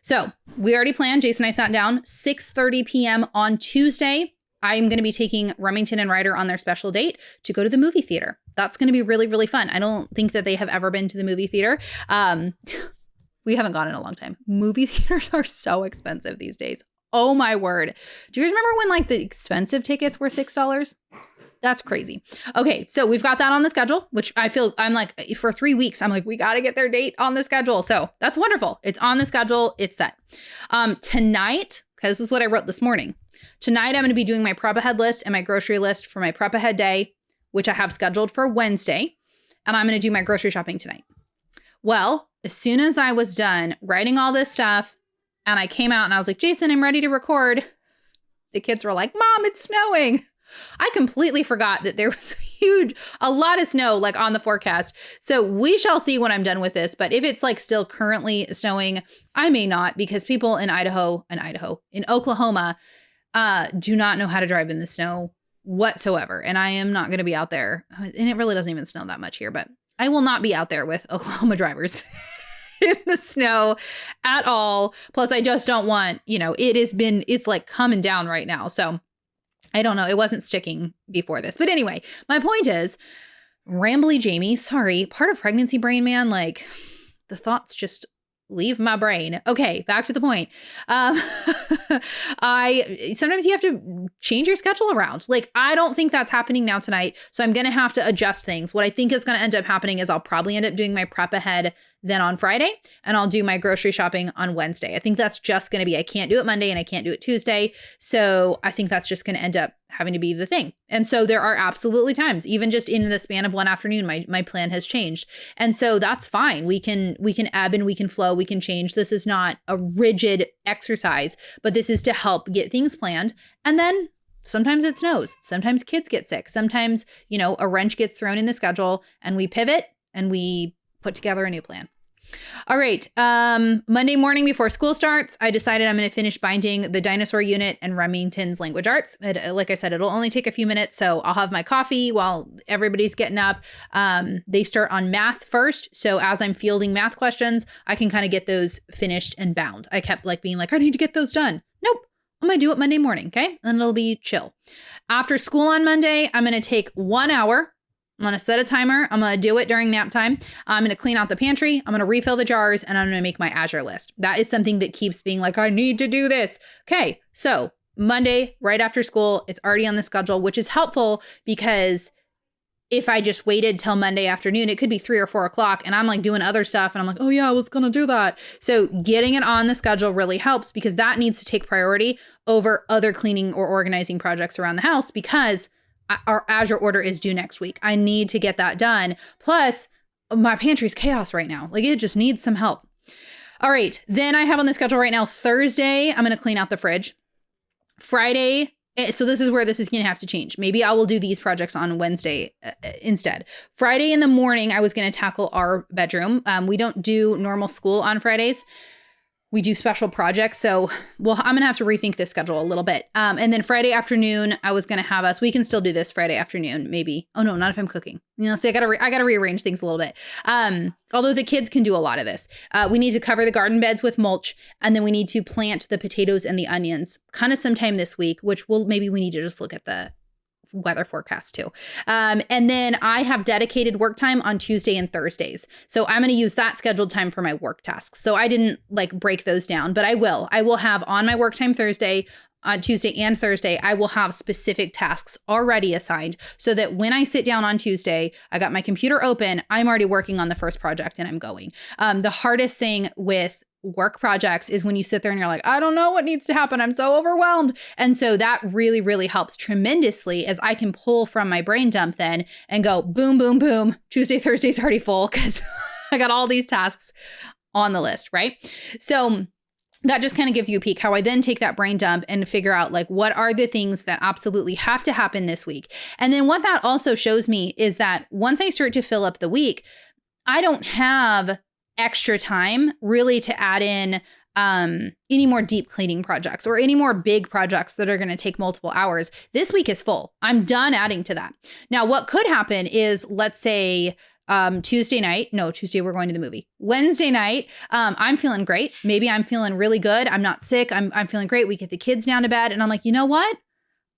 So we already planned, Jason and I sat down, 6:30 p.m. on Tuesday. I'm going to be taking Remington and Ryder on their special date to go to the movie theater. That's going to be really, really fun. I don't think that they have ever been to the movie theater. We haven't gone in a long time. Movie theaters are so expensive these days. Oh my word. Do you guys remember when like the expensive tickets were $6? That's crazy. Okay, so we've got that on the schedule, which I'm like, for 3 weeks, I'm like, we got to get their date on the schedule. So that's wonderful. It's on the schedule. It's set. Tonight, because this is what I wrote this morning. Tonight, I'm going to be doing my prep ahead list and my grocery list for my prep ahead day, which I have scheduled for Wednesday. And I'm going to do my grocery shopping tonight. Well, as soon as I was done writing all this stuff and I came out and I was like, Jason, I'm ready to record. The kids were like, Mom, it's snowing. I completely forgot that there was a lot of snow like on the forecast. So we shall see when I'm done with this. But if it's like still currently snowing, I may not, because people in in Oklahoma, do not know how to drive in the snow whatsoever. And I am not going to be out there. And it really doesn't even snow that much here, but I will not be out there with Oklahoma drivers in the snow at all. Plus, I just don't want, it's like coming down right now. So I don't know. It wasn't sticking before this. But anyway, my point is, rambly Jamie, sorry, part of pregnancy brain, man, like the thoughts just leave my brain. Okay, back to the point. Sometimes you have to change your schedule around. Like, I don't think that's happening now tonight. So I'm going to have to adjust things. What I think is going to end up happening is I'll probably end up doing my prep ahead then on Friday, and I'll do my grocery shopping on Wednesday. I think that's just going to be, I can't do it Monday and I can't do it Tuesday. So I think that's just going to end up having to be the thing. And so there are absolutely times, even just in the span of one afternoon, my plan has changed. And so that's fine. We can ebb and we can flow, we can change. This is not a rigid exercise, but this is to help get things planned. And then sometimes it snows. Sometimes kids get sick. Sometimes, a wrench gets thrown in the schedule and we pivot and we put together a new plan. All right. Monday morning before school starts, I decided I'm going to finish binding the dinosaur unit and Remington's language arts. Like I said, it'll only take a few minutes. So I'll have my coffee while everybody's getting up. They start on math first. So as I'm fielding math questions, I can kind of get those finished and bound. I kept being like, I need to get those done. Nope. I'm going to do it Monday morning. Okay. And it'll be chill. After school on Monday, I'm going to take 1 hour. I'm going to set a timer. I'm going to do it during nap time. I'm going to clean out the pantry. I'm going to refill the jars, and I'm going to make my Azure list. That is something that keeps being like, I need to do this. Okay. So Monday, right after school, it's already on the schedule, which is helpful because if I just waited till Monday afternoon, it could be 3 or 4 o'clock and I'm like doing other stuff. And I'm like, oh yeah, I was going to do that. So getting it on the schedule really helps because that needs to take priority over other cleaning or organizing projects around the house because our Azure order is due next week. I need to get that done. Plus, my pantry's chaos right now. Like, it just needs some help. All right. Then I have on the schedule right now, Thursday, I'm going to clean out the fridge. Friday, so this is where this is going to have to change. Maybe I will do these projects on Wednesday instead. Friday in the morning, I was going to tackle our bedroom. We don't do normal school on Fridays. We do special projects. So, I'm going to have to rethink this schedule a little bit. And then Friday afternoon, I was going to have we can still do this Friday afternoon, maybe. Oh no, not if I'm cooking. See, I got to rearrange things a little bit. Although the kids can do a lot of this. We need to cover the garden beds with mulch. And then we need to plant the potatoes and the onions kind of sometime this week, which maybe we need to just look at the weather forecast too. And then I have dedicated work time on Tuesday and Thursdays. So I'm going to use that scheduled time for my work tasks. So I didn't break those down, but I will have on my work time Thursday, on Tuesday and Thursday, I will have specific tasks already assigned so that when I sit down on Tuesday, I got my computer open, I'm already working on the first project and I'm going. The hardest thing with work projects is when you sit there and you're like, I don't know what needs to happen. I'm so overwhelmed. And so that really, really helps tremendously as I can pull from my brain dump then and go boom, boom, boom. Tuesday, Thursday's already full because I got all these tasks on the list, right? So that just kind of gives you a peek how I then take that brain dump and figure out like, what are the things that absolutely have to happen this week? And then what that also shows me is that once I start to fill up the week, I don't have extra time really to add in any more deep cleaning projects or any more big projects that are going to take multiple hours. This week is full. I'm done adding to that. Now, what could happen is, let's say, Tuesday we're going to the movie. Wednesday night, I'm feeling great. Maybe I'm feeling really good. I'm not sick. I'm feeling great. We get the kids down to bed and I'm like, you know what?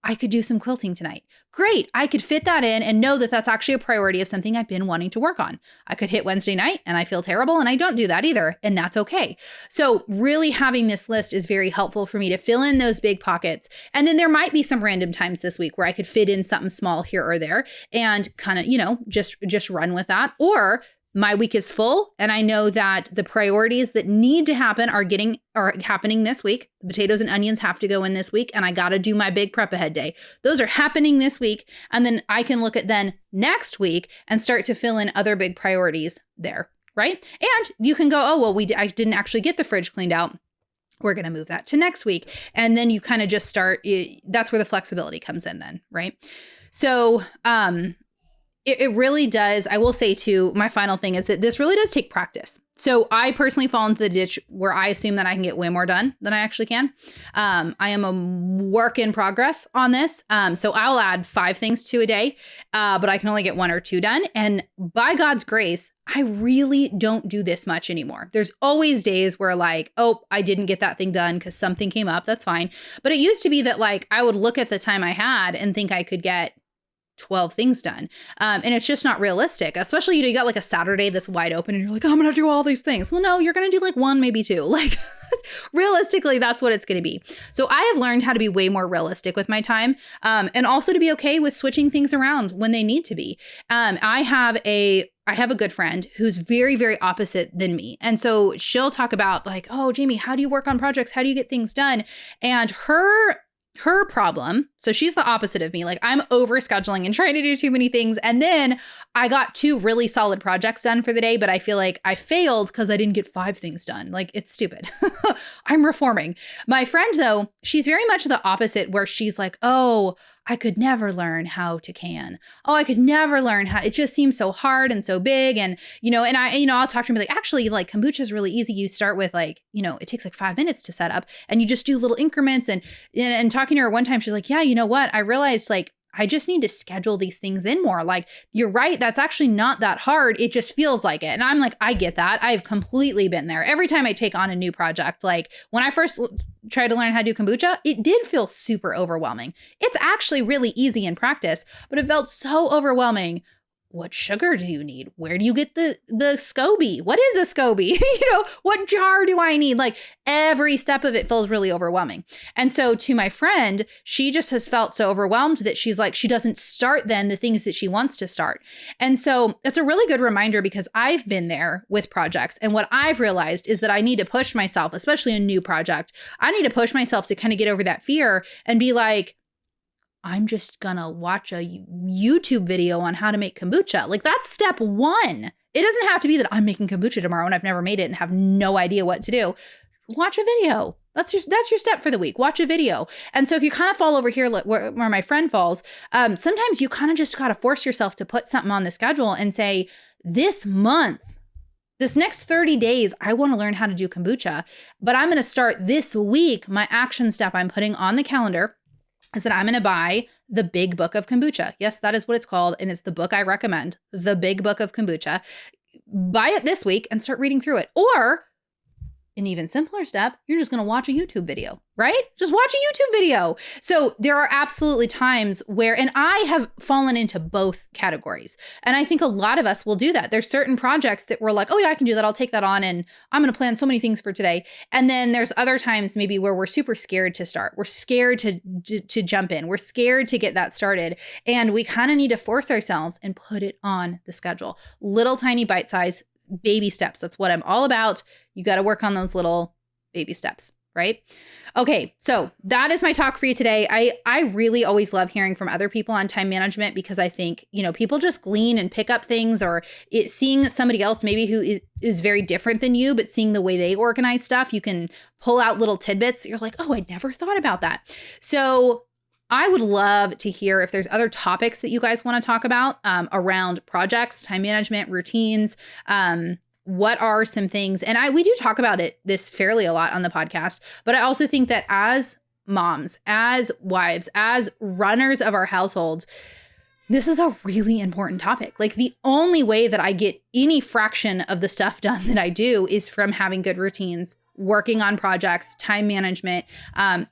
I could do some quilting tonight. Great. I could fit that in and know that that's actually a priority of something I've been wanting to work on. I could hit Wednesday night and I feel terrible and I don't do that either. And that's okay. So really having this list is very helpful for me to fill in those big pockets. And then there might be some random times this week where I could fit in something small here or there and kind of, just run with that. Or my week is full and I know that the priorities that need to happen are happening this week. The potatoes and onions have to go in this week and I got to do my big prep ahead day. Those are happening this week. And then I can look at then next week and start to fill in other big priorities there, right? And you can go, oh, well, I didn't actually get the fridge cleaned out. We're going to move that to next week. And then you kind of just start, that's where the flexibility comes in then, right? So, it really does. I will say too, my final thing is that this really does take practice. So I personally fall into the ditch where I assume that I can get way more done than I actually can. I am a work in progress on this. So I'll add 5 things to a day, but I can only get 1 or 2 done. And by God's grace, I really don't do this much anymore. There's always days where like, oh, I didn't get that thing done because something came up. That's fine. But it used to be that like, I would look at the time I had and think I could get 12 things done. And it's just not realistic, especially, you got like a Saturday that's wide open and you're like, oh, I'm going to do all these things. Well, no, you're going to do like 1, maybe 2. Like realistically, that's what it's going to be. So I have learned how to be way more realistic with my time, and also to be okay with switching things around when they need to be. I have a good friend who's very, very opposite than me. And so she'll talk about like, oh, Jamie, how do you work on projects? How do you get things done? And her problem, so she's the opposite of me. Like I'm over scheduling and trying to do too many things. And then I got 2 really solid projects done for the day, but I feel like I failed because I didn't get 5 things done. Like it's stupid. I'm reforming. My friend though, she's very much the opposite where she's like, oh, I could never learn how to can. Oh, I could never learn how. It just seems so hard and so big. And, I'll talk to her and be like, actually, like kombucha is really easy. You start with like, it takes like 5 minutes to set up and you just do little increments. And talking to her one time, she's like, yeah, you know what? I realized like, I just need to schedule these things in more. Like, you're right. That's actually not that hard. It just feels like it. And I'm like, I get that. I've completely been there. Every time I take on a new project, like when I first tried to learn how to do kombucha, it did feel super overwhelming. It's actually really easy in practice, but it felt so overwhelming. What sugar do you need? Where do you get the SCOBY? What is a SCOBY? What jar do I need? Like every step of it feels really overwhelming. And so to my friend, she just has felt so overwhelmed that she's like, she doesn't start then the things that she wants to start. And so it's a really good reminder because I've been there with projects. And what I've realized is that I need to push myself, especially a new project. I need to push myself to kind of get over that fear and be like, I'm just gonna watch a YouTube video on how to make kombucha. Like that's step 1. It doesn't have to be that I'm making kombucha tomorrow and I've never made it and have no idea what to do. Watch a video. That's your step for the week. Watch a video. And so if you kind of fall over here where my friend falls, sometimes you kind of just got to force yourself to put something on the schedule and say, this month, this next 30 days, I want to learn how to do kombucha, but I'm going to start this week. My action step I'm putting on the calendar is that I'm going to buy the Big Book of Kombucha. Yes, that is what it's called. And it's the book I recommend, the Big Book of Kombucha. Buy it this week and start reading through it. Or an even simpler step, you're just going to watch a YouTube video, right? Just watch a YouTube video. So there are absolutely times where, and I have fallen into both categories. And I think a lot of us will do that. There's certain projects that we're like, oh yeah, I can do that. I'll take that on. And I'm going to plan so many things for today. And then there's other times maybe where we're super scared to start. We're scared to jump in. We're scared to get that started. And we kind of need to force ourselves and put it on the schedule. Little tiny bite size baby steps. That's what I'm all about. You got to work on those little baby steps. right? Okay, so that is my talk for you today. I really always love hearing from other people on time management because I think, people just glean and pick up things, or seeing somebody else maybe who is very different than you, but seeing the way they organize stuff, you can pull out little tidbits. You're like, oh, I never thought about that. So I would love to hear if there's other topics that you guys want to talk about around projects, time management, routines. What are some things? And we do talk about this fairly a lot on the podcast, but I also think that as moms, as wives, as runners of our households, this is a really important topic. Like, the only way that I get any fraction of the stuff done that I do is from having good routines, working on projects, time management.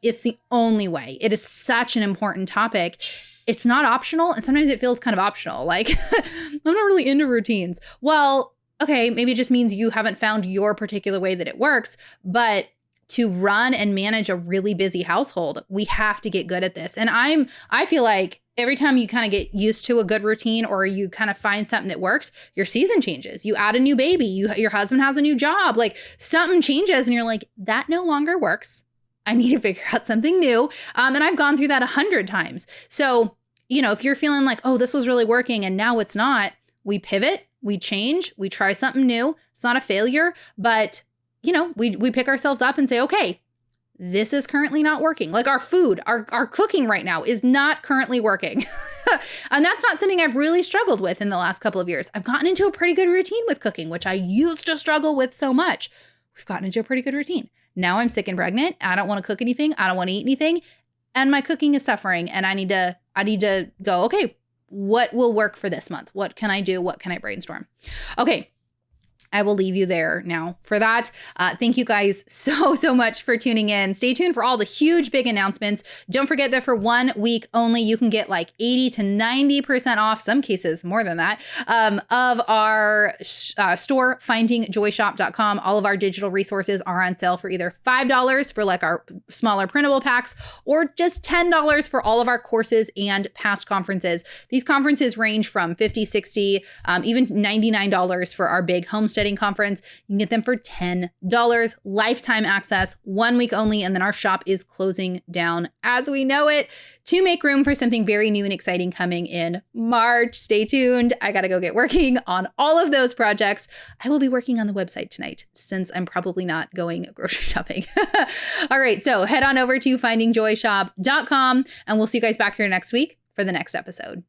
It's the only way. It is such an important topic. It's not optional. And sometimes it feels kind of optional. Like, I'm not really into routines. Well, okay, maybe it just means you haven't found your particular way that it works, but to run and manage a really busy household, we have to get good at this. And I feel like every time you kind of get used to a good routine, or you kind of find something that works, your season changes. You add a new baby, your husband has a new job, like something changes and you're like, that no longer works. I need to figure out something new. And I've gone through that 100 times. So, if you're feeling like, oh, this was really working and now it's not, we pivot. We change, we try something new. It's not a failure, but we pick ourselves up and say, okay, this is currently not working. Like our food, our cooking right now is not currently working. And that's not something I've really struggled with in the last couple of years. I've gotten into a pretty good routine with cooking, which I used to struggle with so much. We've gotten into a pretty good routine. Now I'm sick and pregnant. I don't want to cook anything. I don't want to eat anything. And my cooking is suffering. And I need to go, okay, what will work for this month? What can I do? What can I brainstorm? Okay. I will leave you there now for that. Thank you guys so much for tuning in. Stay tuned for all the huge, big announcements. Don't forget that for 1 week only, you can get like 80 to 90% off, some cases more than that, of our store, findingjoyshop.com. All of our digital resources are on sale for either $5 for like our smaller printable packs, or just $10 for all of our courses and past conferences. These conferences range from $50, $60, even $99 for our big homesteading conference. You can get them for $10, lifetime access, 1 week only, and then our shop is closing down as we know it to make room for something very new and exciting coming in March. Stay tuned. I got to go get working on all of those projects. I will be working on the website tonight since I'm probably not going grocery shopping. All right, so head on over to findingjoyshop.com and we'll see you guys back here next week for the next episode.